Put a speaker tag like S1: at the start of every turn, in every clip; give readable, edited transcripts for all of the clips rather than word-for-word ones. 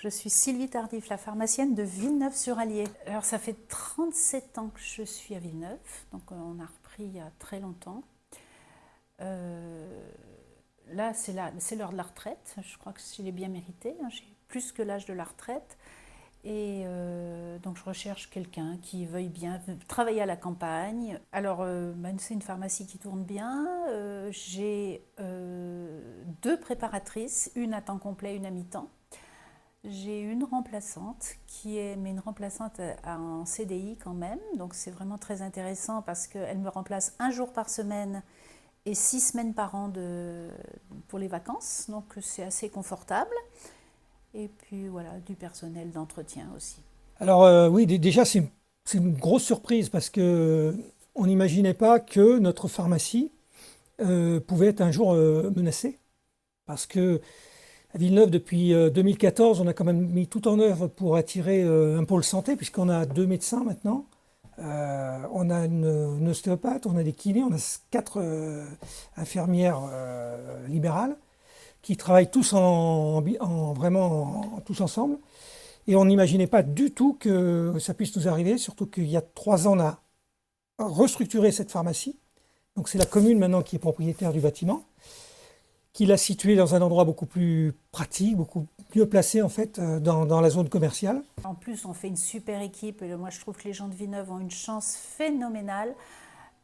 S1: je suis Sylvie Tardif, la pharmacienne de Villeneuve-sur-Allier. Alors ça fait 37 ans que je suis à Villeneuve, donc on a repris il y a très longtemps. Là, c'est l'heure de la retraite, je crois que je l'ai bien mérité, hein. J'ai plus que l'âge de la retraite. Et donc je recherche quelqu'un qui veuille bien travailler à la campagne. Alors c'est une pharmacie qui tourne bien. J'ai 2 préparatrices, une à temps complet, une à mi-temps. J'ai une remplaçante mais une remplaçante en CDI quand même. Donc c'est vraiment très intéressant parce qu'elle me remplace 1 jour par semaine et 6 semaines par an pour les vacances. Donc c'est assez confortable. Et puis voilà, du personnel d'entretien aussi.
S2: Alors oui, déjà c'est une grosse surprise parce que on n'imaginait pas que notre pharmacie pouvait être un jour menacée. Parce que à Villeneuve, depuis 2014, on a quand même mis tout en œuvre pour attirer un pôle santé, puisqu'on a 2 médecins maintenant. On a une ostéopathe, on a des kinés, on a 4 infirmières libérales qui travaillent tous vraiment tous ensemble. Et on n'imaginait pas du tout que ça puisse nous arriver, surtout qu'il y a 3 ans, on a restructuré cette pharmacie. Donc c'est la commune maintenant qui est propriétaire du bâtiment, qui l'a situé dans un endroit beaucoup plus pratique, beaucoup mieux placé en fait dans la zone commerciale.
S1: En plus, on fait une super équipe. Et moi, je trouve que les gens de Villeneuve ont une chance phénoménale.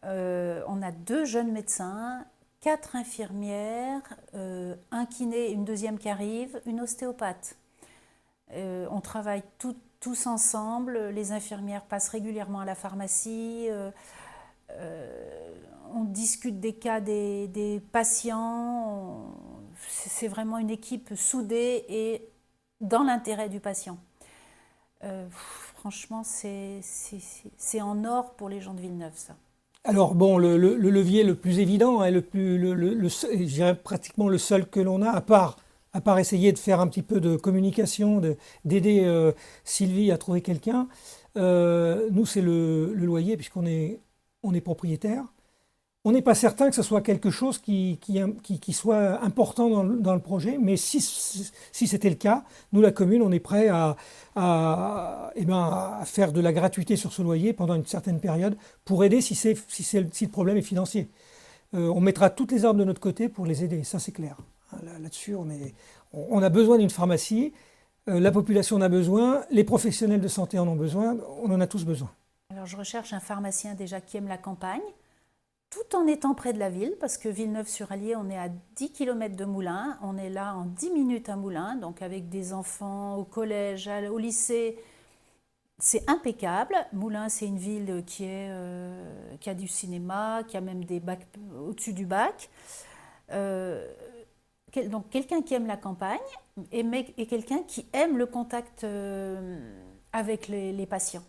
S1: On a 2 jeunes médecins, 4 infirmières, un kiné, une deuxième qui arrive, une ostéopathe. On travaille tous ensemble. Les infirmières passent régulièrement à la pharmacie. On discute des cas des patients. C'est vraiment une équipe soudée et dans l'intérêt du patient. Franchement, c'est en or pour les gens de Villeneuve, ça.
S2: Alors bon, le levier le plus évident et je dirais pratiquement le seul que l'on a, à part essayer de faire un petit peu de communication, d'aider Sylvie à trouver quelqu'un, nous c'est le loyer puisqu'on est propriétaire. On n'est pas certain que ce soit quelque chose qui soit important dans le projet, mais si c'était le cas, nous, la commune, on est prêt à faire de la gratuité sur ce loyer pendant une certaine période pour aider si le problème est financier. On mettra toutes les armes de notre côté pour les aider, ça c'est clair. Là-dessus, on a besoin d'une pharmacie, la population en a besoin, les professionnels de santé en ont besoin, on en a tous besoin.
S1: Alors je recherche un pharmacien déjà qui aime la campagne, tout en étant près de la ville, parce que Villeneuve-sur-Allier, on est à 10 km de Moulins, on est là en 10 minutes à Moulins, donc avec des enfants au collège, au lycée, c'est impeccable. Moulins, c'est une ville qui a du cinéma, qui a même des bacs au-dessus du bac. Donc quelqu'un qui aime la campagne et quelqu'un qui aime le contact avec les patients.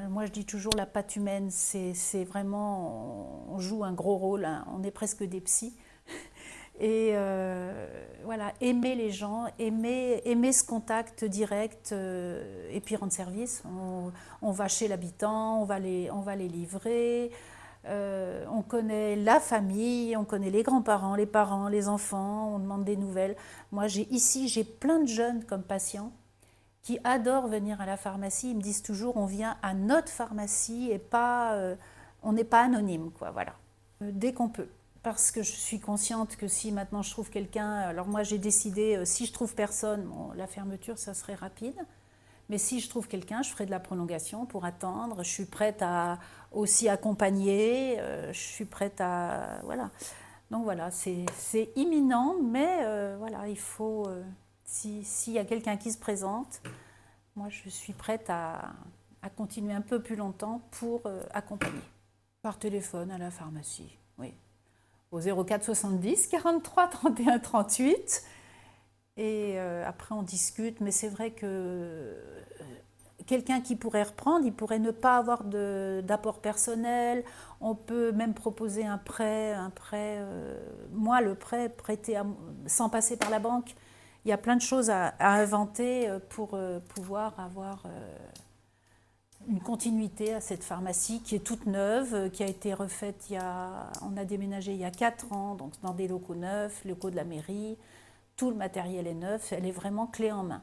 S1: Moi, je dis toujours la patte humaine, c'est vraiment, on joue un gros rôle, hein, on est presque des psys. Et voilà, aimer les gens, aimer ce contact direct et puis rendre service. On va chez l'habitant, on va les livrer. On connaît la famille, on connaît les grands-parents, les parents, les enfants, on demande des nouvelles. Moi, j'ai plein de jeunes comme patients qui adorent venir à la pharmacie. Ils me disent toujours, on vient à notre pharmacie et on n'est pas anonyme, quoi, voilà. Dès qu'on peut. Parce que je suis consciente que si maintenant je trouve quelqu'un, alors moi j'ai décidé, si je trouve personne, bon, la fermeture ça serait rapide, mais si je trouve quelqu'un, je ferai de la prolongation pour attendre, je suis prête à aussi accompagner, je suis prête à... Voilà. Donc voilà, c'est imminent, mais voilà, il faut... s'il y a quelqu'un qui se présente, moi je suis prête à continuer un peu plus longtemps pour accompagner. Par téléphone à la pharmacie, oui. Au 04 70 43 31 38. Et après on discute, mais c'est vrai que quelqu'un qui pourrait reprendre, il pourrait ne pas avoir d'apport personnel. On peut même proposer un prêt. Moi, le prêt, sans passer par la banque. Il y a plein de choses à inventer pour pouvoir avoir une continuité à cette pharmacie qui est toute neuve, qui a été refaite on a déménagé il y a 4 ans, donc dans des locaux neufs, locaux de la mairie. Tout le matériel est neuf, elle est vraiment clé en main.